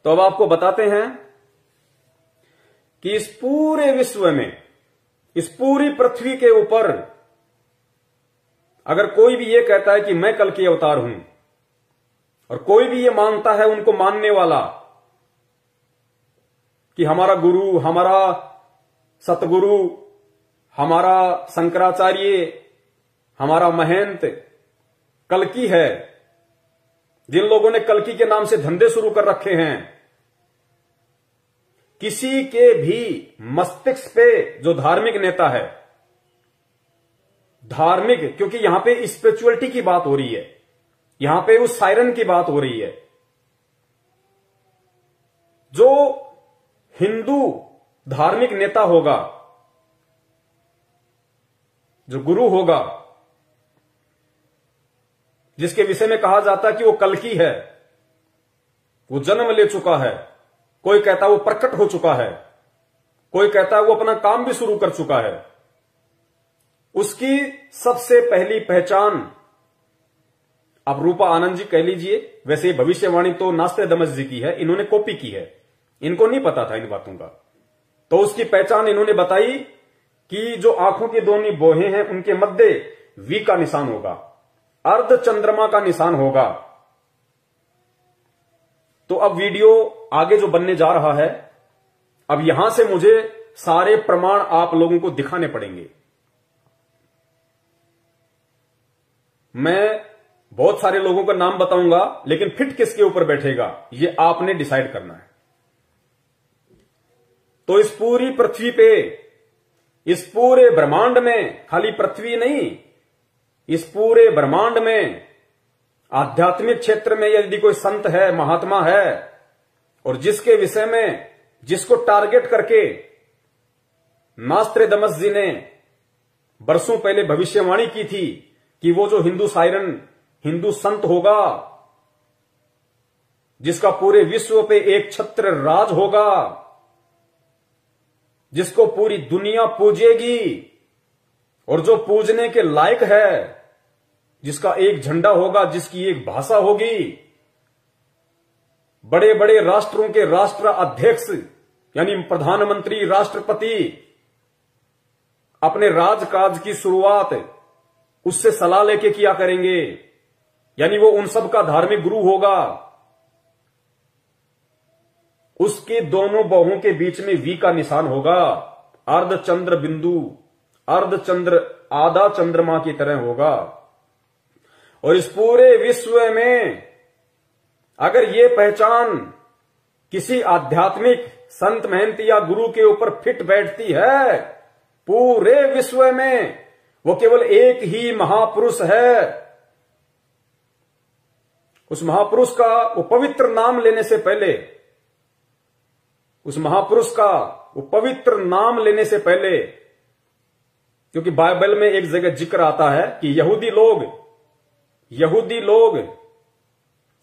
तो अब आपको बताते हैं कि इस पूरे विश्व में, इस पूरी पृथ्वी के ऊपर अगर कोई भी ये कहता है कि मैं कल की अवतार हूं, और कोई भी ये मानता है, उनको मानने वाला, कि हमारा गुरु, हमारा सतगुरु, हमारा शंकराचार्य, हमारा महंत कल्कि है, जिन लोगों ने कल्कि के नाम से धंधे शुरू कर रखे हैं, किसी के भी मस्तिष्क पे जो धार्मिक नेता है, धार्मिक, क्योंकि यहां पे स्पिरिचुअलिटी की बात हो रही है, यहां पे उस सायरन की बात हो रही है, जो हिंदू धार्मिक नेता होगा, जो गुरु होगा, जिसके विषय में कहा जाता है कि वो कल्कि है, वो जन्म ले चुका है, कोई कहता है वो प्रकट हो चुका है, कोई कहता है वो अपना काम भी शुरू कर चुका है, उसकी सबसे पहली पहचान, आप रूपा आनंद जी कह लीजिए, वैसे ये भविष्यवाणी तो नास्त्रेदमस जी की है, इन्होंने कॉपी की है, इनको नहीं पता था इन बातों का। तो उसकी पहचान इन्होंने बताई कि जो आंखों की दोनों बोहें हैं उनके मध्य वी का निशान होगा, अर्ध चंद्रमा का निशान होगा। तो अब वीडियो आगे जो बनने जा रहा है, अब यहां से मुझे सारे प्रमाण आप लोगों को दिखाने पड़ेंगे। मैं बहुत सारे लोगों का नाम बताऊंगा, लेकिन फिट किसके ऊपर बैठेगा ये आपने डिसाइड करना है। तो इस पूरी पृथ्वी पे, इस पूरे ब्रह्मांड में, खाली पृथ्वी नहीं, इस पूरे ब्रह्मांड में आध्यात्मिक क्षेत्र में यदि कोई संत है, महात्मा है, और जिसके विषय में, जिसको टारगेट करके नास्त्रेदमस जी ने बरसों पहले भविष्यवाणी की थी कि वो जो हिंदू सायरन, हिंदू संत होगा, जिसका पूरे विश्व पे एक छत्र राज होगा, जिसको पूरी दुनिया पूजेगी, और जो पूजने के लायक है, जिसका एक झंडा होगा, जिसकी एक भाषा होगी, बड़े बड़े राष्ट्रों के राष्ट्र अध्यक्ष यानी प्रधानमंत्री, राष्ट्रपति अपने राजकाज की शुरुआत उससे सलाह लेके किया करेंगे, यानी वो उन सब का धार्मिक गुरु होगा। उसके दोनों बाहों के बीच में वी का निशान होगा, अर्धचंद्र बिंदु, अर्धचंद्र आधा चंद्रमा की तरह होगा। और इस पूरे विश्व में अगर ये पहचान किसी आध्यात्मिक संत महंत या गुरु के ऊपर फिट बैठती है, पूरे विश्व में वो केवल एक ही महापुरुष है। उस महापुरुष का वो पवित्र नाम लेने से पहले, उस महापुरुष का वो पवित्र नाम लेने से पहले, क्योंकि बाइबल में एक जगह जिक्र आता है कि यहूदी लोग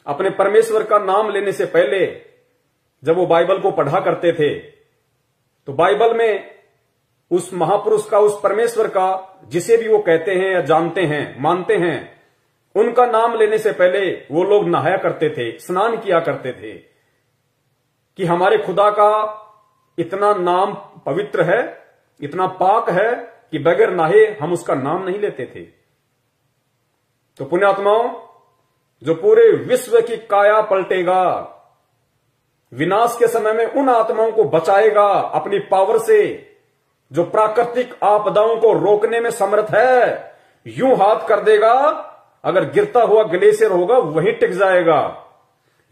अपने परमेश्वर का नाम लेने से पहले जब वो बाइबल को पढ़ा करते थे, तो बाइबल में उस महापुरुष का, उस परमेश्वर का, जिसे भी वो कहते हैं या जानते हैं, मानते हैं, उनका नाम लेने से पहले वो लोग नहाया करते थे, स्नान किया करते थे कि हमारे खुदा का इतना नाम पवित्र है, इतना पाक है कि बगैर नहाए हम उसका नाम नहीं लेते थे। तो पुण्यात्माओं, जो पूरे विश्व की काया पलटेगा, विनाश के समय में उन आत्माओं को बचाएगा अपनी पावर से, जो प्राकृतिक आपदाओं को रोकने में समर्थ है, यूं हाथ कर देगा, अगर गिरता हुआ ग्लेशियर होगा वहीं टिक जाएगा।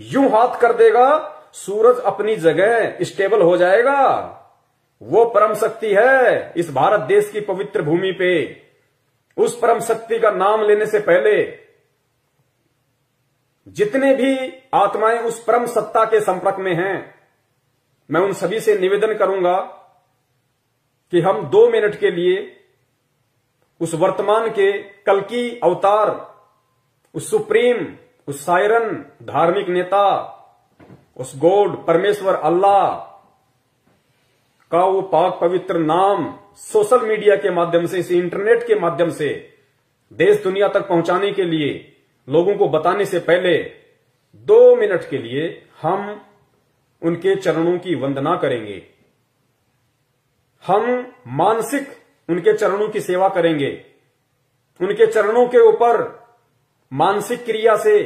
यूं हाथ कर देगा, सूरज अपनी जगह स्टेबल हो जाएगा। वो परम शक्ति है इस भारत देश की पवित्र भूमि पे। उस परम शक्ति का नाम लेने से पहले जितने भी आत्माएं उस परम सत्ता के संपर्क में हैं, मैं उन सभी से निवेदन करूंगा कि हम 2 मिनट के लिए उस वर्तमान के कल्कि अवतार, उस सुप्रीम, उस सायरन धार्मिक नेता, उस गॉड परमेश्वर अल्लाह का वो पाक पवित्र नाम सोशल मीडिया के माध्यम से, इस इंटरनेट के माध्यम से देश दुनिया तक पहुंचाने के लिए, लोगों को बताने से पहले 2 मिनट के लिए हम उनके चरणों की वंदना करेंगे। हम मानसिक उनके चरणों की सेवा करेंगे। उनके चरणों के ऊपर मानसिक क्रिया से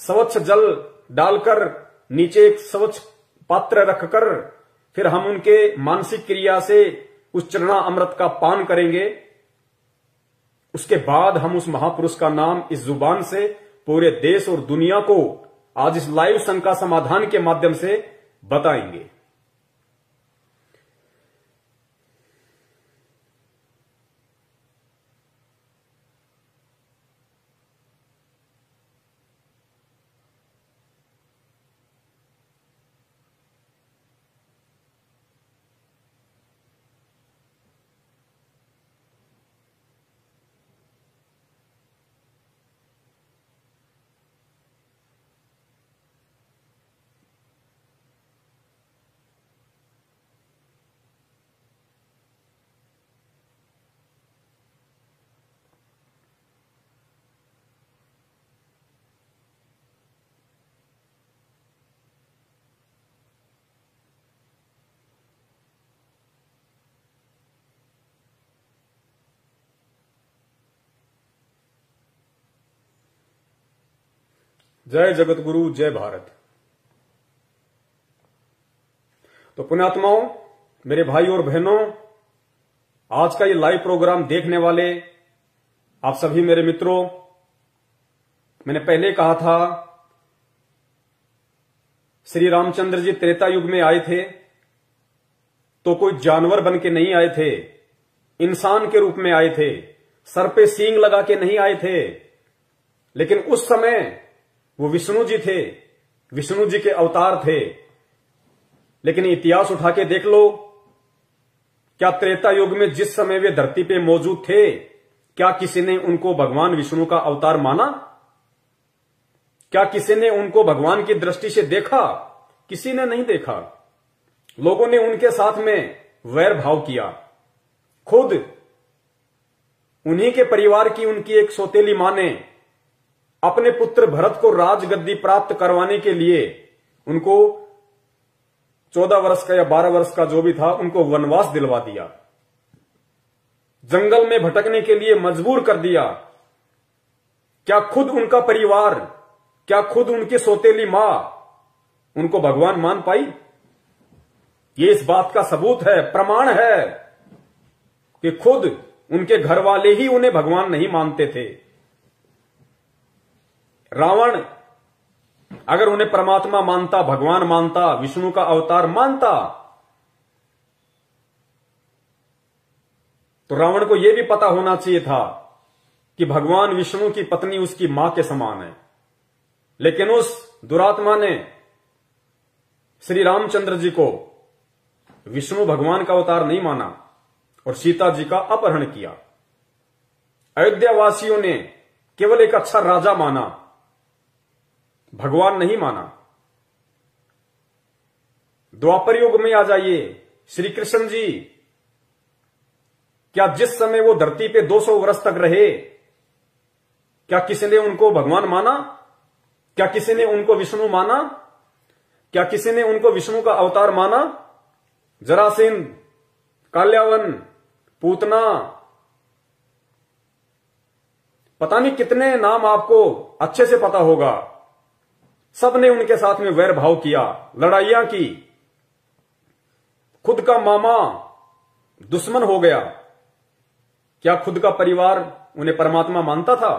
स्वच्छ जल डालकर नीचे एक स्वच्छ पात्र रखकर फिर हम उनके मानसिक क्रिया से उस चरणा अमृत का पान करेंगे। उसके बाद हम उस महापुरुष का नाम इस जुबान से पूरे देश और दुनिया को आज इस लाइव शंका समाधान के माध्यम से बताएंगे। जय जगत गुरु, जय भारत। तो पुण्यात्माओं, मेरे भाई और बहनों, आज का ये लाइव प्रोग्राम देखने वाले आप सभी मेरे मित्रों, मैंने पहले कहा था श्री रामचंद्र जी त्रेता युग में आए थे तो कोई जानवर बन के नहीं आए थे, इंसान के रूप में आए थे, सर पे सींग लगा के नहीं आए थे। लेकिन उस समय वो विष्णु जी थे, विष्णु जी के अवतार थे। लेकिन इतिहास उठा के देख लो, क्या त्रेता युग में जिस समय वे धरती पे मौजूद थे, क्या किसी ने उनको भगवान विष्णु का अवतार माना? क्या किसी ने उनको भगवान की दृष्टि से देखा? किसी ने नहीं देखा। लोगों ने उनके साथ में वैर भाव किया। खुद उन्हीं के परिवार की उनकी एक सौतेली मां ने अपने पुत्र भरत को राजगद्दी प्राप्त करवाने के लिए उनको 14 वर्ष का या 12 वर्ष का जो भी था, उनको वनवास दिलवा दिया, जंगल में भटकने के लिए मजबूर कर दिया। क्या खुद उनका परिवार, क्या खुद उनकी सौतेली मां उनको भगवान मान पाई? ये इस बात का सबूत है, प्रमाण है कि खुद उनके घर वाले ही उन्हें भगवान नहीं मानते थे। रावण अगर उन्हें परमात्मा मानता, भगवान मानता, विष्णु का अवतार मानता, तो रावण को यह भी पता होना चाहिए था कि भगवान विष्णु की पत्नी उसकी मां के समान है। लेकिन उस दुरात्मा ने श्री रामचंद्र जी को विष्णु भगवान का अवतार नहीं माना और सीता जी का अपहरण किया। अयोध्या वासियों ने केवल एक अच्छा राजा माना, भगवान नहीं माना। द्वापर युग में आ जाइए, श्री कृष्ण जी, क्या जिस समय वो धरती पे 200 वर्ष तक रहे, क्या किसी ने उनको भगवान माना? क्या किसी ने उनको विष्णु माना? क्या किसी ने उनको विष्णु का अवतार माना? जरासीन, काल्यावन, पूतना, पता नहीं कितने नाम आपको अच्छे से पता होगा। सबने उनके साथ में वैर भाव किया, लड़ाइयां की। खुद का मामा दुश्मन हो गया। क्या खुद का परिवार उन्हें परमात्मा मानता था,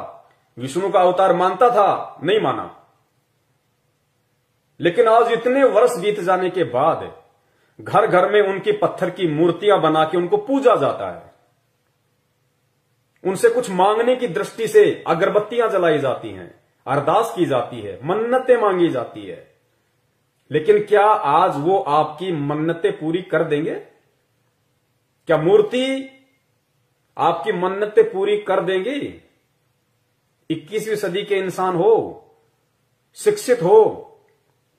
विष्णु का अवतार मानता था? नहीं माना। लेकिन आज इतने वर्ष बीत जाने के बाद घर घर में उनकी पत्थर की मूर्तियां बना के उनको पूजा जाता है। उनसे कुछ मांगने की दृष्टि से अगरबत्तियां जलाई जाती हैं, अरदास की जाती है, मन्नतें मांगी जाती है। लेकिन क्या आज वो आपकी मन्नतें पूरी कर देंगे? क्या मूर्ति आपकी मन्नतें पूरी कर देंगी? 21वीं सदी के इंसान हो, शिक्षित हो,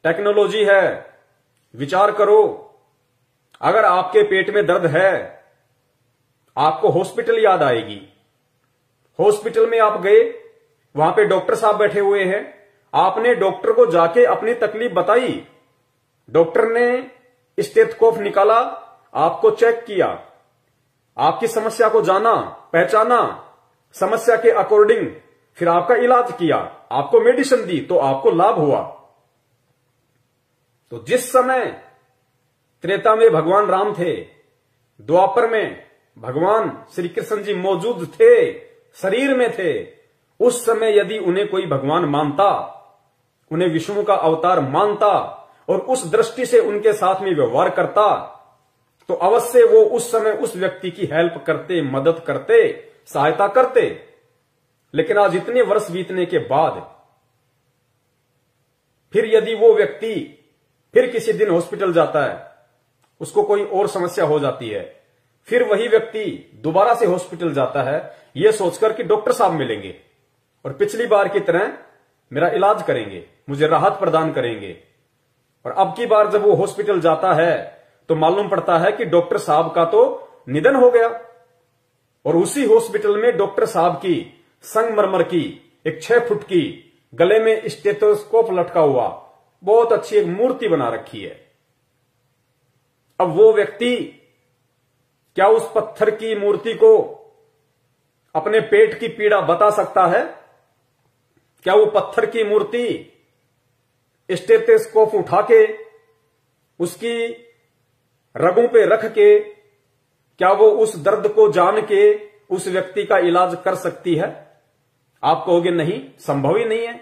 टेक्नोलॉजी है, विचार करो। अगर आपके पेट में दर्द है, आपको हॉस्पिटल याद आएगी। हॉस्पिटल में आप गए, वहां पे डॉक्टर साहब बैठे हुए हैं, आपने डॉक्टर को जाके अपनी तकलीफ बताई, डॉक्टर ने स्टेथोस्कोप निकाला, आपको चेक किया, आपकी समस्या को जाना, पहचाना, समस्या के अकॉर्डिंग फिर आपका इलाज किया, आपको मेडिसिन दी, तो आपको लाभ हुआ। तो जिस समय त्रेता में भगवान राम थे, द्वापर में भगवान श्री कृष्ण जी मौजूद थे, शरीर में थे, उस समय यदि उन्हें कोई भगवान मानता, उन्हें विष्णु का अवतार मानता और उस दृष्टि से उनके साथ में व्यवहार करता, तो अवश्य वो उस समय उस व्यक्ति की हेल्प करते, मदद करते, सहायता करते। लेकिन आज इतने वर्ष बीतने के बाद फिर यदि वो व्यक्ति फिर किसी दिन हॉस्पिटल जाता है, उसको कोई और समस्या हो जाती है, फिर वही व्यक्ति दोबारा से हॉस्पिटल जाता है, यह सोचकर कि डॉक्टर साहब मिलेंगे और पिछली बार की तरह मेरा इलाज करेंगे, मुझे राहत प्रदान करेंगे। और अब की बार जब वो हॉस्पिटल जाता है तो मालूम पड़ता है कि डॉक्टर साहब का तो निधन हो गया, और उसी हॉस्पिटल में डॉक्टर साहब की संगमरमर की एक 6 फुट की गले में स्टेथोस्कोप लटका हुआ बहुत अच्छी एक मूर्ति बना रखी है। अब वो व्यक्ति क्या उस पत्थर की मूर्ति को अपने पेट की पीड़ा बता सकता है? क्या वो पत्थर की मूर्ति स्टेथोस्कोप उठा के उसकी रगों पे रख के क्या वो उस दर्द को जान के उस व्यक्ति का इलाज कर सकती है? आप कहोगे नहीं, संभव ही नहीं है,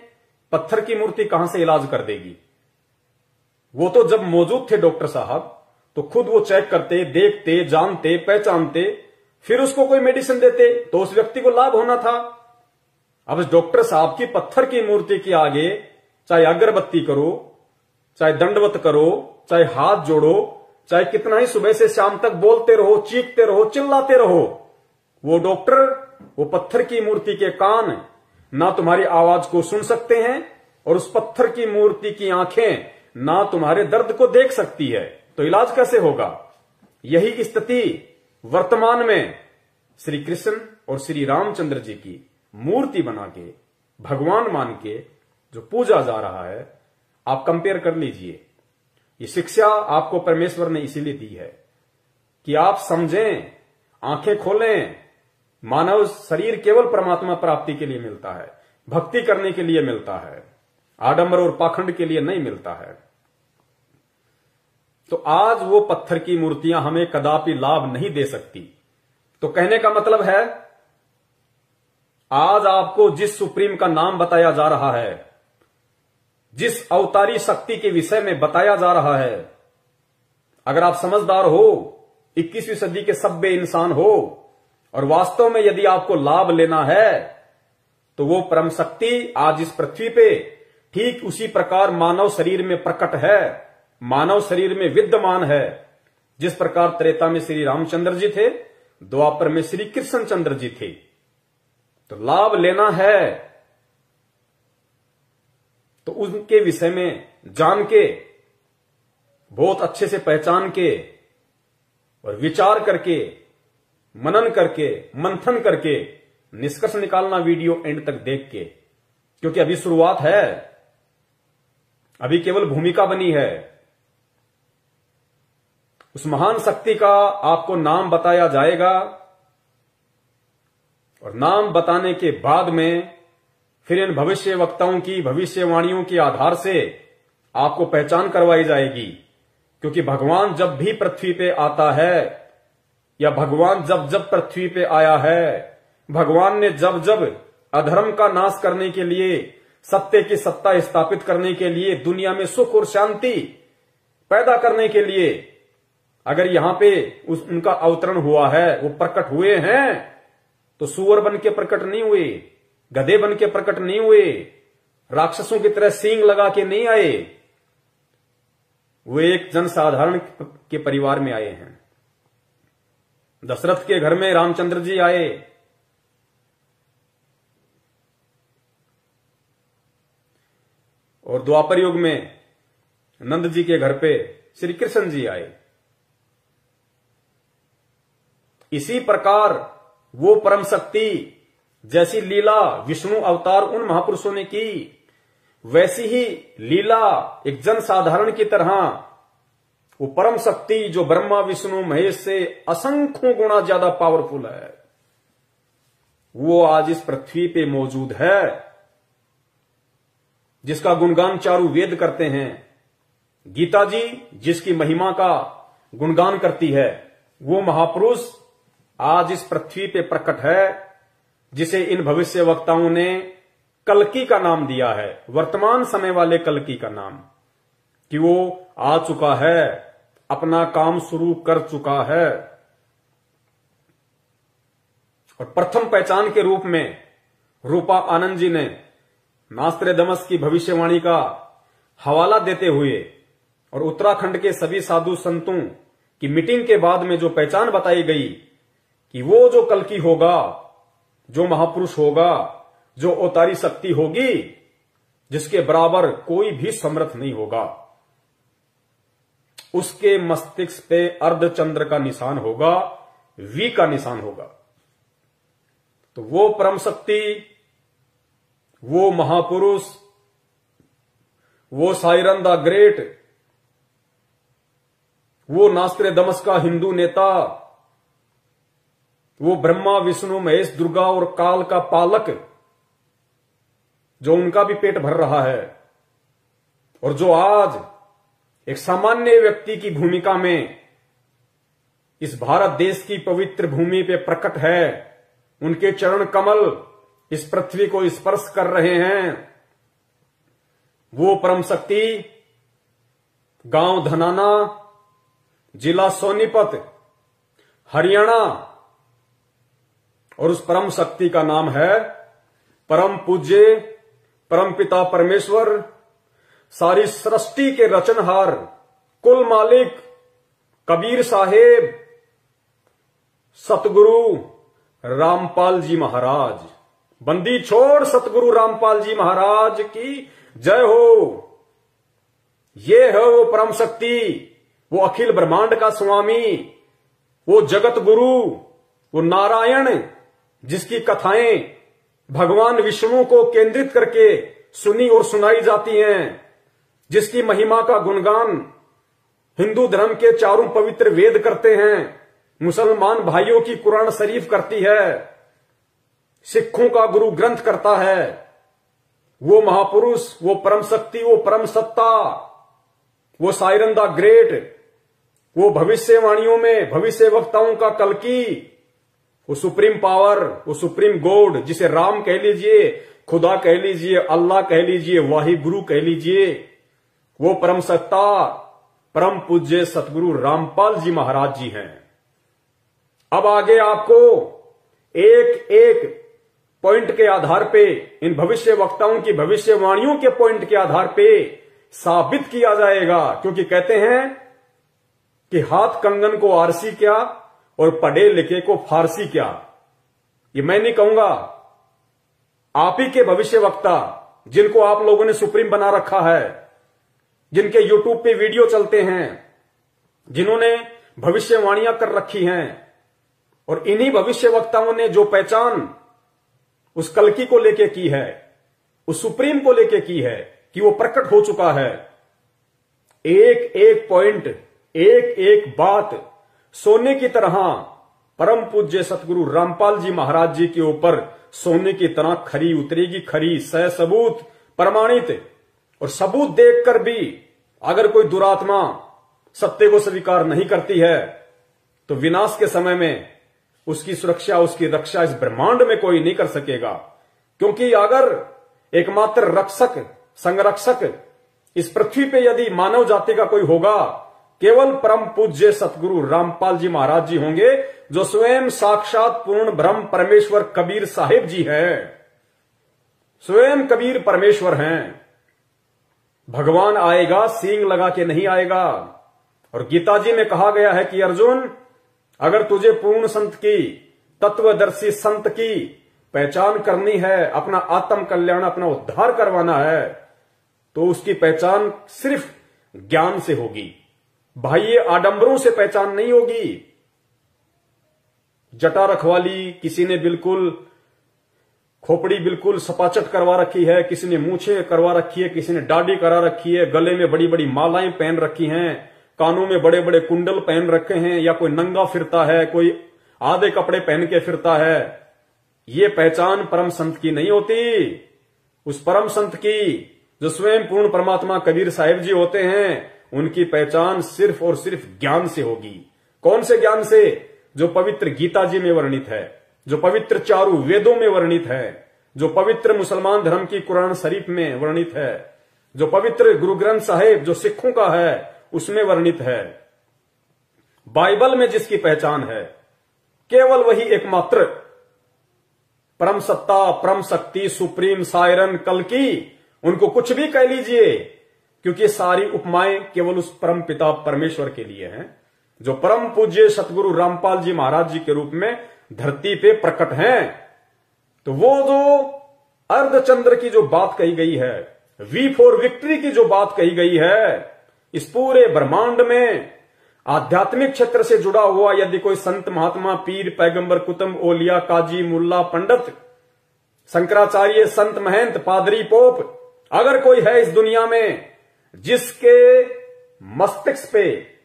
पत्थर की मूर्ति कहां से इलाज कर देगी। वो तो जब मौजूद थे डॉक्टर साहब तो खुद वो चेक करते, देखते, जानते, पहचानते, फिर उसको कोई मेडिसिन देते तो उस व्यक्ति को लाभ होना था। अब डॉक्टर साहब की पत्थर की मूर्ति के आगे चाहे अगरबत्ती करो, चाहे दंडवत करो, चाहे हाथ जोड़ो, चाहे कितना ही सुबह से शाम तक बोलते रहो, चीखते रहो, चिल्लाते रहो, वो डॉक्टर वो पत्थर की मूर्ति के कान ना तुम्हारी आवाज को सुन सकते हैं और उस पत्थर की मूर्ति की आंखें ना तुम्हारे दर्द को देख सकती है, तो इलाज कैसे होगा। यही स्थिति वर्तमान में श्री कृष्ण और श्री रामचंद्र जी की मूर्ति बना के भगवान मान के जो पूजा जा रहा है, आप कंपेयर कर लीजिए। ये शिक्षा आपको परमेश्वर ने इसीलिए दी है कि आप समझें, आंखें खोलें। मानव शरीर केवल परमात्मा प्राप्ति के लिए मिलता है, भक्ति करने के लिए मिलता है, आडंबर और पाखंड के लिए नहीं मिलता है। तो आज वो पत्थर की मूर्तियां हमें कदापि लाभ नहीं दे सकती। तो कहने का मतलब है, आज आपको जिस सुप्रीम का नाम बताया जा रहा है, जिस अवतारी शक्ति के विषय में बताया जा रहा है, अगर आप समझदार हो, 21वीं सदी के सभ्य इंसान हो और वास्तव में यदि आपको लाभ लेना है, तो वो परम शक्ति आज इस पृथ्वी पे ठीक उसी प्रकार मानव शरीर में प्रकट है, मानव शरीर में विद्यमान है। जिस प्रकार त्रेता में श्री रामचंद्र जी थे, द्वापर में श्री कृष्ण चंद्र जी थे। तो लाभ लेना है तो उनके विषय में जान के, बहुत अच्छे से पहचान के और विचार करके, मनन करके, मंथन करके निष्कर्ष निकालना वीडियो एंड तक देख के, क्योंकि अभी शुरुआत है, अभी केवल भूमिका बनी है। उस महान शक्ति का आपको नाम बताया जाएगा और नाम बताने के बाद में फिर इन भविष्य वक्ताओं की भविष्यवाणियों के आधार से आपको पहचान करवाई जाएगी। क्योंकि भगवान जब भी पृथ्वी पे आता है, या भगवान जब जब पृथ्वी पे आया है, भगवान ने जब जब अधर्म का नाश करने के लिए, सत्य की सत्ता स्थापित करने के लिए, दुनिया में सुख और शांति पैदा करने के लिए अगर यहां पे उनका अवतरण हुआ है, वो प्रकट हुए हैं, तो सुअर बन के प्रकट नहीं हुए, गधे बन के प्रकट नहीं हुए, राक्षसों की तरह सींग लगा के नहीं आए। वो एक जनसाधारण के परिवार में आए हैं। दशरथ के घर में रामचंद्र जी आए, और द्वापर युग में नंद जी के घर पे श्री कृष्ण जी आए। इसी प्रकार वो परम शक्ति जैसी लीला विष्णु अवतार उन महापुरुषों ने की, वैसी ही लीला एक जन साधारण की तरह वो परम शक्ति जो ब्रह्मा विष्णु महेश से असंख्यों गुना ज्यादा पावरफुल है, वो आज इस पृथ्वी पे मौजूद है, जिसका गुणगान चारों वेद करते हैं। गीता जी जिसकी महिमा का गुणगान करती है, वो महापुरुष आज इस पृथ्वी पे प्रकट है, जिसे इन भविष्य वक्ताओं ने कल्कि का नाम दिया है, वर्तमान समय वाले कल्कि का नाम, कि वो आ चुका है, अपना काम शुरू कर चुका है। और प्रथम पहचान के रूप में रूपा आनंद जी ने नास्त्रेदमस की भविष्यवाणी का हवाला देते हुए और उत्तराखंड के सभी साधु संतों की मीटिंग के बाद में जो पहचान बताई गई कि वो जो कल्कि होगा, जो महापुरुष होगा, जो अवतारी शक्ति होगी, जिसके बराबर कोई भी समर्थ नहीं होगा, उसके मस्तिष्क पे अर्धचंद्र का निशान होगा, वी का निशान होगा। तो वो परम शक्ति, वो महापुरुष, वो साइरन द ग्रेट, वो नास्त्रेदमस का हिंदू नेता, वो ब्रह्मा विष्णु महेश दुर्गा और काल का पालक, जो उनका भी पेट भर रहा है, और जो आज एक सामान्य व्यक्ति की भूमिका में इस भारत देश की पवित्र भूमि पे प्रकट है, उनके चरण कमल इस पृथ्वी को स्पर्श कर रहे हैं। वो परम शक्ति गांव धनाना, जिला सोनीपत, हरियाणा, और उस परम शक्ति का नाम है परम पूज्य परम पिता परमेश्वर, सारी सृष्टि के रचनहार, कुल मालिक कबीर साहेब सतगुरु रामपाल जी महाराज। बंदी छोड़ सतगुरु रामपाल जी महाराज की जय हो। ये है वो परम शक्ति, वो अखिल ब्रह्मांड का स्वामी, वो जगत गुरु, वो नारायण, जिसकी कथाएं भगवान विष्णु को केंद्रित करके सुनी और सुनाई जाती हैं, जिसकी महिमा का गुणगान हिंदू धर्म के चारों पवित्र वेद करते हैं, मुसलमान भाइयों की कुरान शरीफ करती है, सिखों का गुरु ग्रंथ करता है। वो महापुरुष, वो परम शक्ति, वो परम सत्ता, वो साइरन द ग्रेट, वो भविष्यवाणियों में भविष्य वक्ताओं का कल्कि, वो सुप्रीम पावर, वो सुप्रीम गॉड, जिसे राम कह लीजिए, खुदा कह लीजिए, अल्लाह कह लीजिए, वाहि गुरु कह लीजिए, वो परम सत्ता परम पूज्य सतगुरु रामपाल जी महाराज जी हैं। अब आगे आपको एक एक पॉइंट के आधार पे, इन भविष्य वक्ताओं की भविष्यवाणियों के पॉइंट के आधार पे साबित किया जाएगा, क्योंकि कहते हैं कि हाथ कंगन को आरसी क्या और पढ़े लिखे को फारसी क्या। ये मैं नहीं कहूंगा, आप ही के भविष्य वक्ता, जिनको आप लोगों ने सुप्रीम बना रखा है, जिनके यूट्यूब पे वीडियो चलते हैं, जिन्होंने भविष्यवाणियां कर रखी हैं, और इन्हीं भविष्य वक्ताओं ने जो पहचान उस कल्कि को लेके की है, उस सुप्रीम को लेके की है, कि वो प्रकट हो चुका है। एक एक पॉइंट, एक एक बात सोने की तरह परम पूज्य सतगुरु रामपाल जी महाराज जी के ऊपर सोने की तरह खरी उतरेगी, खरी सह सबूत प्रमाणित। और सबूत देखकर भी अगर कोई दुरात्मा सत्य को स्वीकार नहीं करती है, तो विनाश के समय में उसकी सुरक्षा, उसकी रक्षा इस ब्रह्मांड में कोई नहीं कर सकेगा। क्योंकि अगर एकमात्र रक्षक, संरक्षक इस पृथ्वी पे यदि मानव जाति का कोई होगा, केवल परम पूज्य सतगुरु रामपाल जी महाराज जी होंगे, जो स्वयं साक्षात पूर्ण ब्रह्म परमेश्वर कबीर साहिब जी हैं। स्वयं कबीर परमेश्वर हैं। भगवान आएगा सींग लगा के नहीं आएगा। और गीता जी में कहा गया है कि अर्जुन, अगर तुझे पूर्ण संत की, तत्वदर्शी संत की पहचान करनी है, अपना आत्म कल्याण, अपना उद्धार करवाना है, तो उसकी पहचान सिर्फ ज्ञान से होगी। बाह्य आडंबरों से पहचान नहीं होगी। जटा रखवाली, किसी ने बिल्कुल खोपड़ी बिल्कुल सपाचट करवा रखी है, किसी ने मूछें करवा रखी है, किसी ने दाढ़ी करा रखी है, गले में बड़ी बड़ी मालाएं पहन रखी हैं, कानों में बड़े बड़े कुंडल पहन रखे हैं, या कोई नंगा फिरता है, कोई आधे कपड़े पहन के फिरता है, ये पहचान परम संत की नहीं होती। उस परम संत की जो स्वयं पूर्ण परमात्मा कबीर साहिब जी होते हैं, उनकी पहचान सिर्फ और सिर्फ ज्ञान से होगी। कौन से ज्ञान से? जो पवित्र गीता जी में वर्णित है, जो पवित्र चारों वेदों में वर्णित है, जो पवित्र मुसलमान धर्म की कुरान शरीफ में वर्णित है, जो पवित्र गुरु ग्रंथ साहिब जो सिखों का है उसमें वर्णित है। बाइबल में जिसकी पहचान है, केवल वही एकमात्र परम सत्ता, परम शक्ति, सुप्रीम सायरन, कल्कि, उनको कुछ भी कह लीजिए, क्योंकि सारी उपमाएं केवल उस परम पिता परमेश्वर के लिए हैं, जो परम पूज्य सतगुरु रामपाल जी महाराज जी के रूप में धरती पे प्रकट हैं। तो वो जो अर्धचंद्र की जो बात कही गई है, वी फॉर विक्ट्री की जो बात कही गई है, इस पूरे ब्रह्मांड में आध्यात्मिक क्षेत्र से जुड़ा हुआ यदि कोई संत, महात्मा, पीर, पैगंबर, कुतुब, ओलिया, काजी, मुल्ला, पंडित, शंकराचार्य, संत, महंत, पादरी, पोप, अगर कोई है इस दुनिया में जिसके मस्तिष्क पे,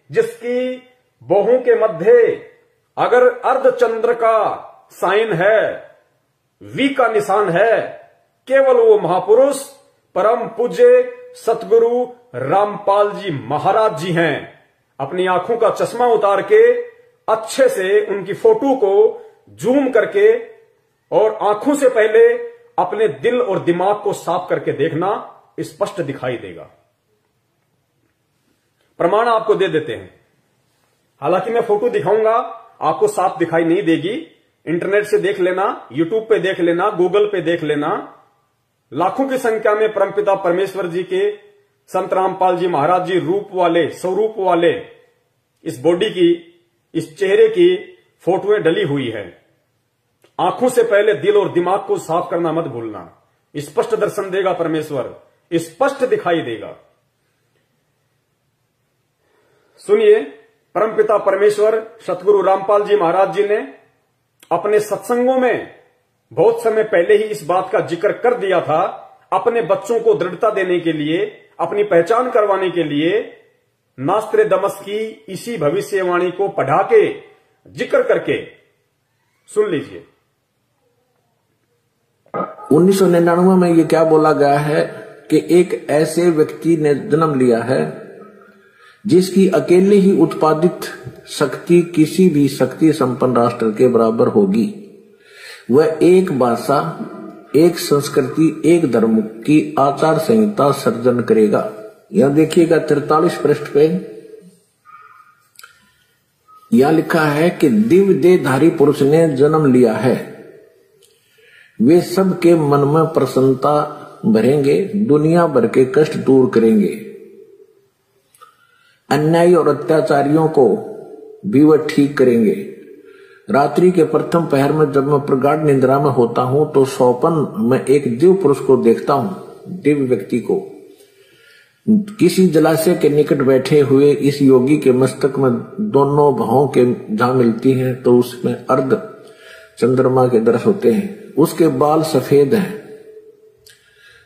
जिसकी बाहों के मध्य अगर अर्धचंद्र का साइन है, वी का निशान है, केवल वो महापुरुष परम पूज्य सतगुरु रामपाल जी महाराज जी हैं। अपनी आंखों का चश्मा उतार के अच्छे से उनकी फोटो को जूम करके और आंखों से पहले अपने दिल और दिमाग को साफ करके देखना, स्पष्ट दिखाई देगा। प्रमाण आपको दे देते हैं। हालांकि मैं फोटो दिखाऊंगा, आपको साफ दिखाई नहीं देगी। इंटरनेट से देख लेना, यूट्यूब पे देख लेना, गूगल पे देख लेना। लाखों की संख्या में परमपिता परमेश्वर जी के संत रामपाल जी महाराज जी रूप वाले, स्वरूप वाले इस बॉडी की, इस चेहरे की फोटोएं डली हुई है। आंखों से पहले दिल और दिमाग को साफ करना मत भूलना। स्पष्ट दर्शन देगा परमेश्वर, स्पष्ट दिखाई देगा। सुनिए, परमपिता परमेश्वर सतगुरु रामपाल जी महाराज जी ने अपने सत्संगों में बहुत समय पहले ही इस बात का जिक्र कर दिया था। अपने बच्चों को दृढ़ता देने के लिए, अपनी पहचान करवाने के लिए नास्त्रेदमस की इसी भविष्यवाणी को पढ़ा के, जिक्र करके सुन लीजिए। 1999 में ये क्या बोला गया है कि एक ऐसे व्यक्ति ने जन्म लिया है जिसकी अकेले ही उत्पादित शक्ति किसी भी शक्ति संपन्न राष्ट्र के बराबर होगी। वह एक भाषा, एक संस्कृति, एक धर्म की आचार संहिता सर्जन करेगा। यह देखिएगा 43 पृष्ठ पे यह लिखा है कि दिव्य देहधारी पुरुष ने जन्म लिया है। वे सबके मन में प्रसन्नता भरेंगे, दुनिया भर के कष्ट दूर करेंगे। अन्यायी और अत्याचारियों को भी वह ठीक करेंगे। रात्रि के प्रथम पहर में जब मैं प्रगाढ़ निद्रा में होता हूं तो स्वप्न में एक दिव्य पुरुष को देखता हूं, दिव्य व्यक्ति को। किसी जलाशय के निकट बैठे हुए इस योगी के मस्तक में दोनों भावों के जहां मिलती हैं तो उसमें अर्ध चंद्रमा के दर्श होते हैं। उसके बाल सफेद हैं,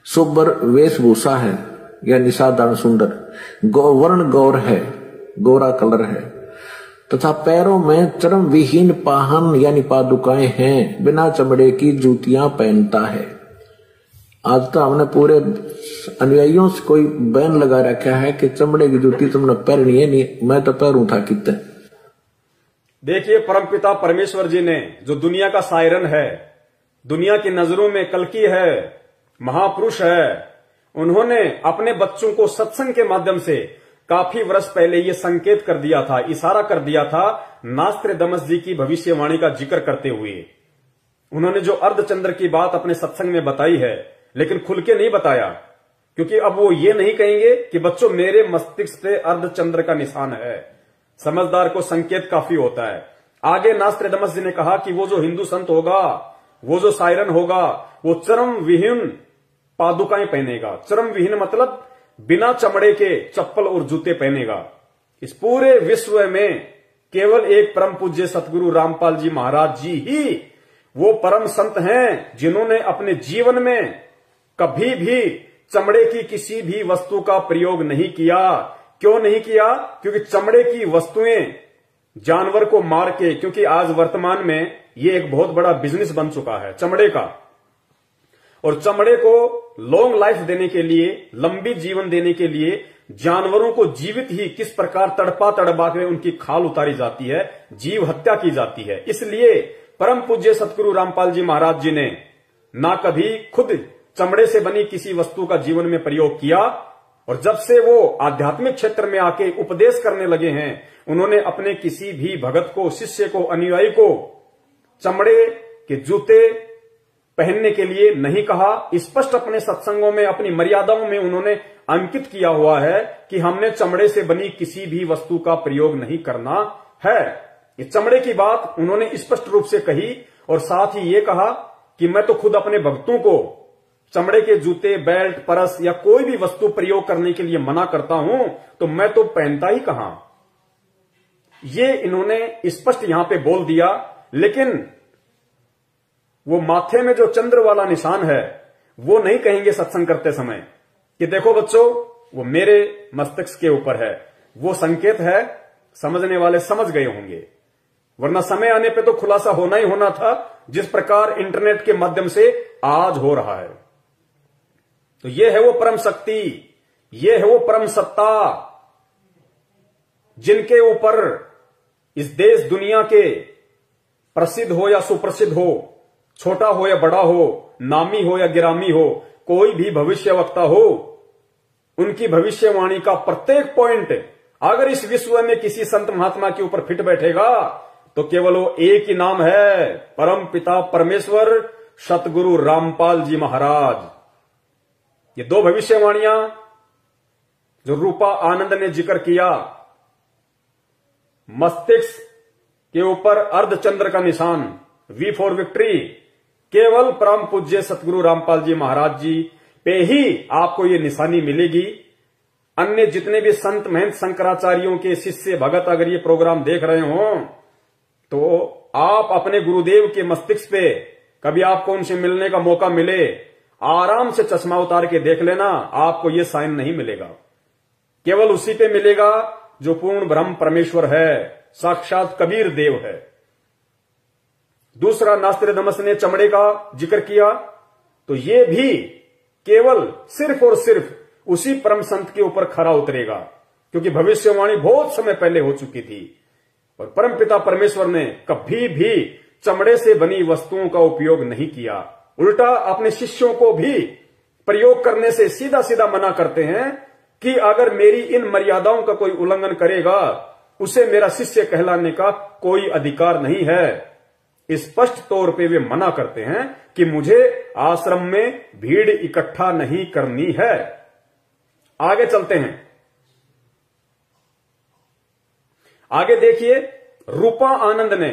सुब्बर वेशभूषा है या निशादान सुंदर, वर्ण गौर है, गोरा कलर है तथा पैरों में चर्म विहीन पाहन यानी पादुकाएं हैं। बिना चमड़े की जूतियां पहनता है। आज तो हमने पूरे अनुयायियों से कोई बैन लगा रखा है कि चमड़े की जूती तुमने पहननी है नहीं, मैं तो पैरूं था कितने। देखिए, परमपिता परमेश्वर जी ने, जो दुनिया का सायरन है, दुनिया की नजरों में कल्कि है, महापुरुष है, उन्होंने अपने बच्चों को सत्संग के माध्यम से काफी वर्ष पहले ये संकेत कर दिया था, इशारा कर दिया था, नास्त्रेदमस जी की भविष्यवाणी का जिक्र करते हुए। उन्होंने जो अर्धचंद्र की बात अपने सत्संग में बताई है, लेकिन खुल के नहीं बताया, क्योंकि अब वो ये नहीं कहेंगे कि बच्चों मेरे मस्तिष्क पे अर्धचंद्र का निशान है। समझदार को संकेत काफी होता है। आगे नास्त्रेदमस जी ने कहा कि वो जो हिंदू संत होगा, वो जो सायरन होगा, वो चर्म विहीन पादुकाएं पहनेगा। चर्म विहीन मतलब बिना चमड़े के चप्पल और जूते पहनेगा। इस पूरे विश्व में केवल एक परम पूज्य सतगुरु रामपाल जी महाराज जी ही वो परम संत हैं जिन्होंने अपने जीवन में कभी भी चमड़े की किसी भी वस्तु का प्रयोग नहीं किया। क्यों नहीं किया? क्योंकि चमड़े की वस्तुएं जानवर को मार के, क्योंकि आज वर्तमान में ये एक बहुत बड़ा बिजनेस बन चुका है चमड़े का, और चमड़े को लॉन्ग लाइफ देने के लिए, लंबी जीवन देने के लिए जानवरों को जीवित ही किस प्रकार तड़पा तड़पा के उनकी खाल उतारी जाती है, जीव हत्या की जाती है। इसलिए परम पूज्य सतगुरु रामपाल जी महाराज जी ने ना कभी खुद चमड़े से बनी किसी वस्तु का जीवन में प्रयोग किया, और जब से वो आध्यात्मिक क्षेत्र में आके उपदेश करने लगे हैं, उन्होंने अपने किसी भी भगत को, शिष्य को, अनुयायी को चमड़े के जूते पहनने के लिए नहीं कहा। स्पष्ट अपने सत्संगों में, अपनी मर्यादाओं में उन्होंने अंकित किया हुआ है कि हमने चमड़े से बनी किसी भी वस्तु का प्रयोग नहीं करना है। इस चमड़े की बात उन्होंने स्पष्ट रूप से कही, और साथ ही ये कहा कि मैं तो खुद अपने भक्तों को चमड़े के जूते, बेल्ट, परस या कोई भी वस्तु प्रयोग करने के लिए मना करता हूं, तो मैं तो पहनता ही कहां। ये इन्होंने स्पष्ट यहां पे बोल दिया। लेकिन वो माथे में जो चंद्र वाला निशान है वो नहीं कहेंगे सत्संग करते समय कि देखो बच्चों वो मेरे मस्तिष्क के ऊपर है। वो संकेत है, समझने वाले समझ गए होंगे, वरना समय आने पे तो खुलासा होना ही होना था, जिस प्रकार इंटरनेट के माध्यम से आज हो रहा है। तो ये है वो परम शक्ति, ये है वो परम सत्ता, जिनके ऊपर इस देश दुनिया के प्रसिद्ध हो या सुप्रसिद्ध हो, छोटा हो या बड़ा हो, नामी हो या गिरामी हो, कोई भी भविष्यवक्ता हो, उनकी भविष्यवाणी का प्रत्येक पॉइंट अगर इस विश्व में किसी संत महात्मा के ऊपर फिट बैठेगा तो केवल वो एक ही नाम है, परम पिता परमेश्वर सतगुरु रामपाल जी महाराज। ये दो भविष्यवाणियां जो रूपा आनंद ने जिक्र किया, मस्तिष्क के ऊपर अर्धचंद्र का निशान, वी फॉर विक्ट्री, केवल परम पूज्य सतगुरु रामपाल जी महाराज जी पे ही आपको ये निशानी मिलेगी। अन्य जितने भी संत महंत शंकराचार्यों के शिष्य भगत अगर ये प्रोग्राम देख रहे हो तो आप अपने गुरुदेव के मस्तिष्क पे कभी आपको उनसे मिलने का मौका मिले, आराम से चश्मा उतार के देख लेना, आपको ये साइन नहीं मिलेगा। केवल उसी पे मिलेगा जो पूर्ण ब्रह्म परमेश्वर है, साक्षात कबीर देव है। दूसरा, नास्त्रोदमस ने चमड़े का जिक्र किया, तो ये भी केवल सिर्फ और सिर्फ उसी परम संत के ऊपर खरा उतरेगा, क्योंकि भविष्यवाणी बहुत समय पहले हो चुकी थी और परमपिता परमेश्वर ने कभी भी चमड़े से बनी वस्तुओं का उपयोग नहीं किया। उल्टा अपने शिष्यों को भी प्रयोग करने से सीधा सीधा मना करते हैं कि अगर मेरी इन मर्यादाओं का कोई उल्लंघन करेगा उसे मेरा शिष्य कहलाने का कोई अधिकार नहीं है। स्पष्ट तौर पे वे मना करते हैं कि मुझे आश्रम में भीड़ इकट्ठा नहीं करनी है। आगे चलते हैं, आगे देखिए, रूपा आनंद ने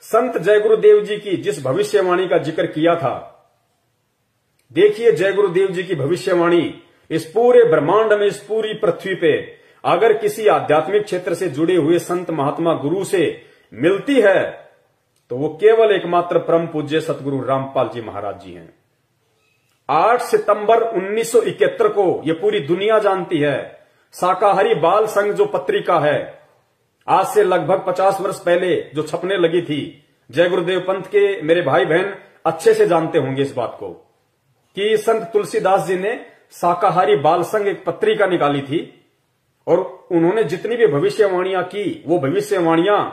संत जय गुरुदेव जी की जिस भविष्यवाणी का जिक्र किया था, देखिए जय गुरुदेव जी की भविष्यवाणी इस पूरे ब्रह्मांड में, इस पूरी पृथ्वी पे अगर किसी आध्यात्मिक क्षेत्र से जुड़े हुए संत महात्मा गुरु से मिलती है तो वो केवल एकमात्र परम पूज्य सतगुरु रामपाल जी महाराज जी हैं। 8 सितंबर 1971 को ये पूरी दुनिया जानती है, शाकाहारी बाल संघ जो पत्रिका है, आज से लगभग 50 वर्ष पहले जो छपने लगी थी, जय गुरुदेव पंथ के मेरे भाई बहन अच्छे से जानते होंगे इस बात को कि संत तुलसीदास जी ने शाकाहारी बाल संघ एक पत्रिका निकाली थी और उन्होंने जितनी भी भविष्यवाणियां की वो भविष्यवाणियां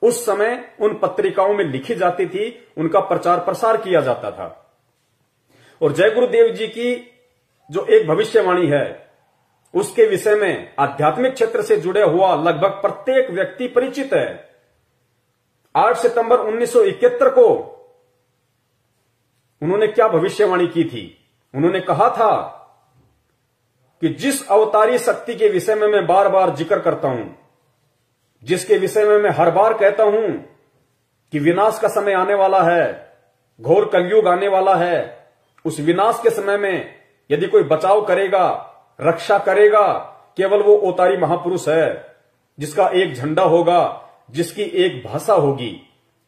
उस समय उन पत्रिकाओं में लिखी जाती थी, उनका प्रचार प्रसार किया जाता था। और जय गुरुदेव जी की जो एक भविष्यवाणी है उसके विषय में आध्यात्मिक क्षेत्र से जुड़े हुआ लगभग प्रत्येक व्यक्ति परिचित है। 8 सितंबर 1971 को उन्होंने क्या भविष्यवाणी की थी? उन्होंने कहा था कि जिस अवतारी शक्ति के विषय में मैं बार बार जिक्र करता हूं, जिसके विषय में मैं हर बार कहता हूं कि विनाश का समय आने वाला है, घोर कलयुग आने वाला है, उस विनाश के समय में यदि कोई बचाव करेगा, रक्षा करेगा, केवल वो अवतारी महापुरुष है जिसका एक झंडा होगा, जिसकी एक भाषा होगी।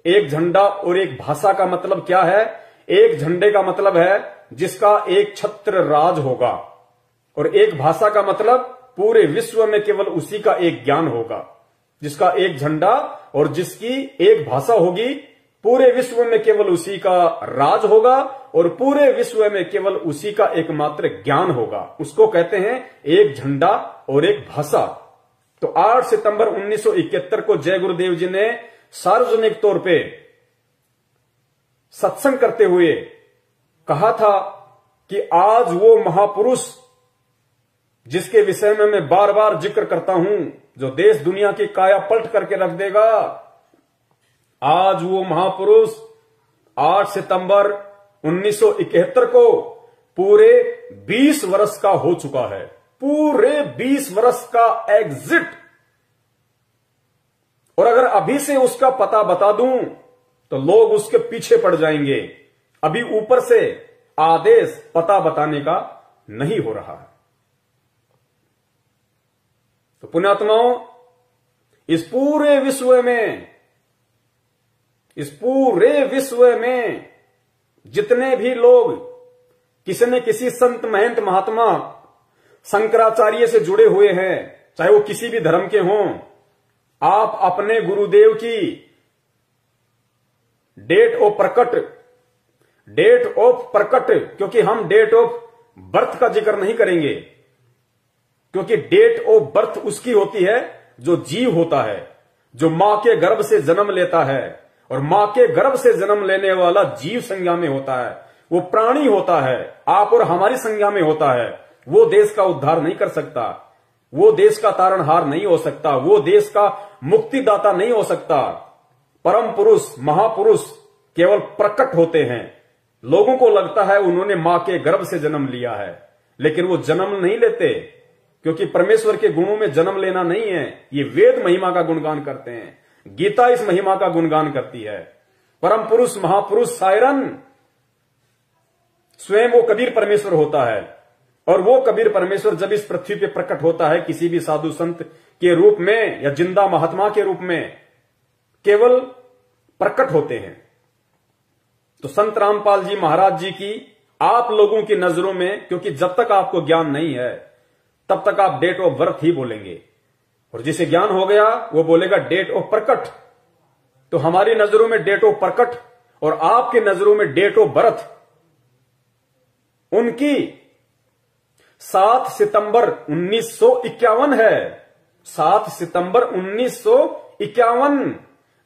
एक झंडा और एक भाषा का मतलब क्या है? एक झंडे का मतलब है जिसका एक छत्र राज होगा, और एक भाषा का मतलब पूरे विश्व में केवल उसी का एक ज्ञान होगा, जिसका एक झंडा और जिसकी एक भाषा होगी। पूरे विश्व में केवल उसी का राज होगा और पूरे विश्व में केवल उसी का एकमात्र ज्ञान होगा। उसको कहते हैं एक झंडा और एक भाषा। तो 8 सितंबर 1971 को जय गुरुदेव जी ने सार्वजनिक तौर पे सत्संग करते हुए कहा था कि आज वो महापुरुष जिसके विषय में मैं बार बार जिक्र करता हूं, जो देश दुनिया की काया पलट करके रख देगा, आज वो महापुरुष 8 सितंबर 1971 को पूरे 20 वर्ष का हो चुका है। पूरे 20 वर्ष का एग्जिट। और अगर अभी से उसका पता बता दूं तो लोग उसके पीछे पड़ जाएंगे। अभी ऊपर से आदेश पता बताने का नहीं हो रहा है। तो पुण्यात्माओं, इस पूरे विश्व में जितने भी लोग किसी न किसी संत महंत महात्मा शंकराचार्य से जुड़े हुए हैं, चाहे वो किसी भी धर्म के हों, आप अपने गुरुदेव की डेट ऑफ प्रकट, क्योंकि हम डेट ऑफ बर्थ का जिक्र नहीं करेंगे, क्योंकि डेट ऑफ बर्थ उसकी होती है जो जीव होता है, जो मां के गर्भ से जन्म लेता है। और मां के गर्भ से जन्म लेने वाला जीव संज्ञा में होता है, वो प्राणी होता है, आप और हमारी संज्ञा में होता है। वो देश का उद्धार नहीं कर सकता, वो देश का तारणहार नहीं हो सकता, वो देश का मुक्तिदाता नहीं हो सकता। परम पुरुष महापुरुष केवल प्रकट होते हैं। लोगों को लगता है उन्होंने मां के गर्भ से जन्म लिया है, लेकिन वो जन्म नहीं लेते, क्योंकि परमेश्वर के गुणों में जन्म लेना नहीं है। ये वेद महिमा का गुणगान करते हैं, गीता इस महिमा का गुणगान करती है। परम पुरुष महापुरुष सायरन स्वयं वो कबीर परमेश्वर होता है। और वो कबीर परमेश्वर जब इस पृथ्वी पे प्रकट होता है किसी भी साधु संत के रूप में या जिंदा महात्मा के रूप में, केवल प्रकट होते हैं। तो संत रामपाल जी महाराज जी की आप लोगों की नजरों में, क्योंकि जब तक आपको ज्ञान नहीं है तब तक आप डेट ऑफ बर्थ ही बोलेंगे, और जिसे ज्ञान हो गया वो बोलेगा डेट ऑफ प्रकट। तो हमारी नजरों में डेट ऑफ प्रकट और आपके नजरों में डेट ऑफ बर्थ उनकी 7 सितंबर 1951 है। 7 सितंबर 1951,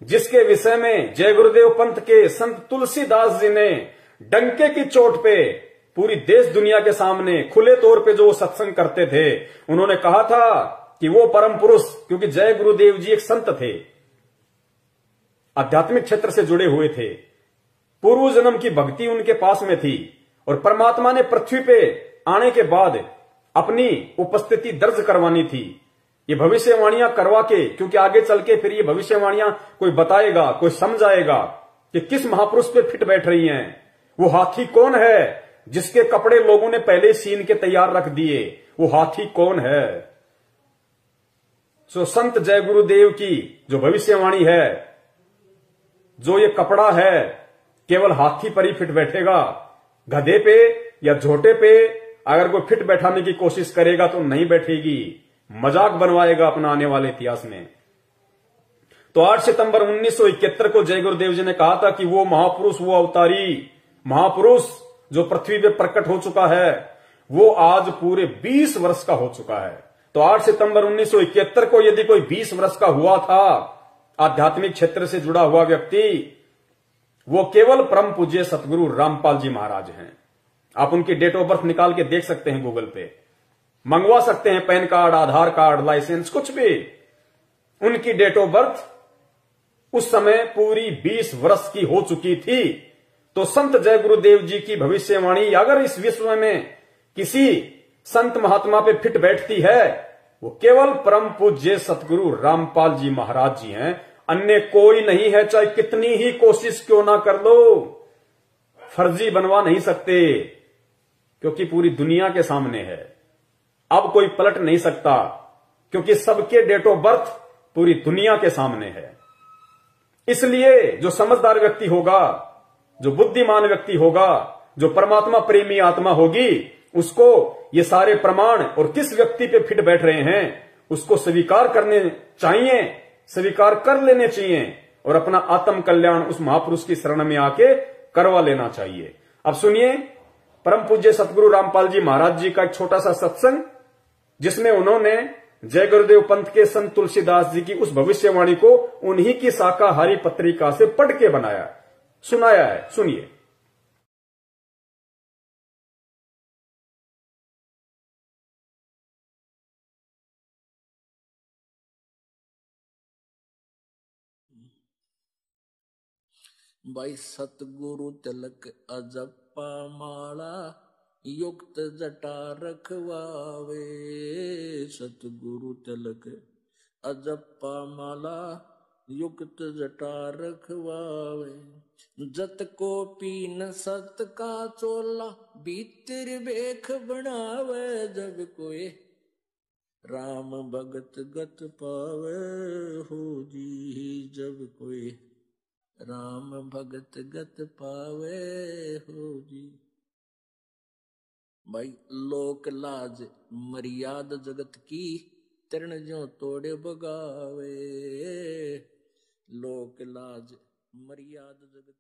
जिसके विषय में जय गुरुदेव पंथ के संत तुलसीदास जी ने डंके की चोट पे पूरी देश दुनिया के सामने खुले तौर पे जो वो सत्संग करते थे, उन्होंने कहा था कि वो परम पुरुष, क्योंकि जय गुरुदेव जी एक संत थे, आध्यात्मिक क्षेत्र से जुड़े हुए थे, पूर्व जन्म की भक्ति उनके पास में थी, और परमात्मा ने पृथ्वी पे आने के बाद अपनी उपस्थिति दर्ज करवानी थी। ये भविष्यवाणियां करवा के, क्योंकि आगे चल के फिर ये भविष्यवाणियां कोई बताएगा, कोई समझाएगा कि किस महापुरुष पे फिट बैठ रही हैं। वो हाथी कौन है जिसके कपड़े लोगों ने पहले सीन के तैयार रख दिए, वो हाथी कौन है। सो संत जय गुरुदेव की जो भविष्यवाणी है, जो ये कपड़ा है केवल हाथी पर ही फिट बैठेगा, गधे पे या झोटे पे अगर कोई फिट बैठाने की कोशिश करेगा तो नहीं बैठेगी, मजाक बनवाएगा अपना आने वाले इतिहास में। तो 8 सितंबर 1971 को जय गुरुदेव जी ने कहा था कि वो महापुरुष, वो अवतारी महापुरुष जो पृथ्वी पे प्रकट हो चुका है, वो आज पूरे 20 वर्ष का हो चुका है। तो 8 सितंबर 1971 को यदि कोई 20 वर्ष का हुआ था आध्यात्मिक क्षेत्र से जुड़ा हुआ व्यक्ति, वो केवल परम पूज्य सतगुरु रामपाल जी महाराज हैं। आप उनकी डेट ऑफ बर्थ निकाल के देख सकते हैं, गूगल पे मंगवा सकते हैं, पैन कार्ड, आधार कार्ड, लाइसेंस, कुछ भी। उनकी डेट ऑफ बर्थ उस समय पूरी 20 वर्ष की हो चुकी थी। तो संत जय गुरुदेव जी की भविष्यवाणी अगर इस विश्व में किसी संत महात्मा पे फिट बैठती है, वो केवल परम पूज्य सतगुरु रामपाल जी महाराज जी हैं, अन्य कोई नहीं है। चाहे कितनी ही कोशिश क्यों ना कर लो, फर्जी बनवा नहीं सकते, क्योंकि पूरी दुनिया के सामने है। अब कोई पलट नहीं सकता, क्योंकि सबके डेट ऑफ बर्थ पूरी दुनिया के सामने है। इसलिए जो समझदार व्यक्ति होगा, जो बुद्धिमान व्यक्ति होगा, जो परमात्मा प्रेमी आत्मा होगी, उसको ये सारे प्रमाण और किस व्यक्ति पे फिट बैठ रहे हैं उसको स्वीकार करने चाहिए, स्वीकार कर लेने चाहिए और अपना आत्म कल्याण उस महापुरुष की शरण में आके करवा लेना चाहिए। अब सुनिए परम पूज्य सतगुरु रामपाल जी महाराज जी का एक छोटा सा सत्संग, जिसमें उन्होंने जय गुरुदेव पंथ के संत तुलसीदास जी की उस भविष्यवाणी को उन्हीं की शाकाहारी पत्रिका से पढ़ के बनाया सुनाया है। सुनिए। भाई सतगुरु तिलक अजप्पा माला युक्त जटा रखवावे, सतगुरु तिलक अजप्पा माला युक्त जटा रखवावे, जत को पीन सत का चोला भीतर बेख बनावे, जब कोई राम भगत गत पावे हो जी, जब कोई राम भगत गत पावे हो जी। भाई लोक लाज मर्याद जगत की तरण जो तोड़े बगावे, लोक लाज मर्याद जगत